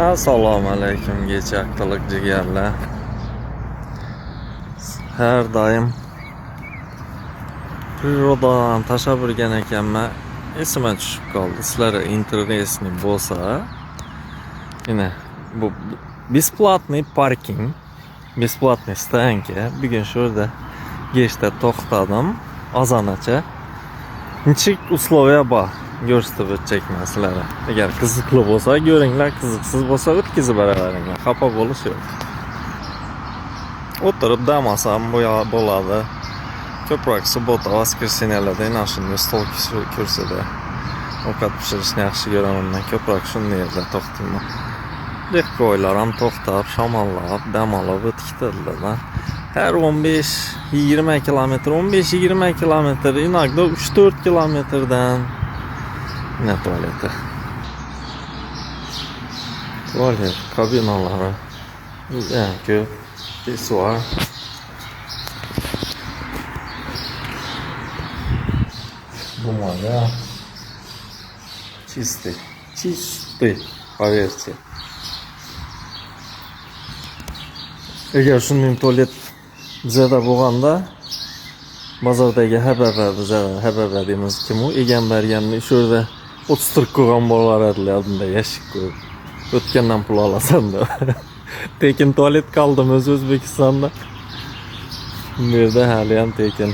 Assalomu alaykum gechaqtiliq jigarlar. Har doim prirodadan tashabbur qilgan ekanman. Esimga tushib qoldi. Sizlarga interesniy bo'lsa, yine bu бесплатный parking, бесплатный stoyanka. Bugun shu yerda geçta to'xtadim. Ozanacha. Nechik условия bor. Ko'rsatib o'tchakman sizlarga. Agar qiziqli bo'lsa, ko'ringlar, qiziqsiz bo'lsa o'tkazib beraveringlar. Xafa bo'lish yo'q. O'tirib dam olsam bo'ladi. Ko'proq subota, воскресеньеlarda ana shunday stol kursida ovqat pishirishni yaxshi ko'raman. Men ko'proq shunday yerda to'xtayman. Dehqonlar ham to'xtab, shamollab, dam olib o'tkazadilar. Her 15-20 kilometr, 15-20 kilometr, inogda 3-4 kilometrdan ne tuvaleti. Tuvalet kabinaları. Yani köp, pisuar. Бумага. Чистый. Чистый, поверьте. Eğer shunday tuvalet bizada bo'lganda, bozordagi hababa deymiz kim u? Egan berganni shu yerda 30-40 ko'rgan bolalar edilar, bunda yashik ko'p. O'tgandan pul olasan da. Tekin tuvalet qoldim O'zbekistonda. Bu yerda hali ham tekin.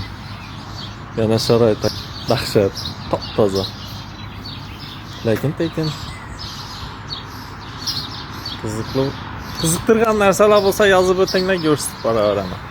Yana sharoit dahshat, top-toza. Lekin tekin. Qiziqtirgan narsalar bo'lsa yozib o'tinglar, ko'rsatib boraveraman.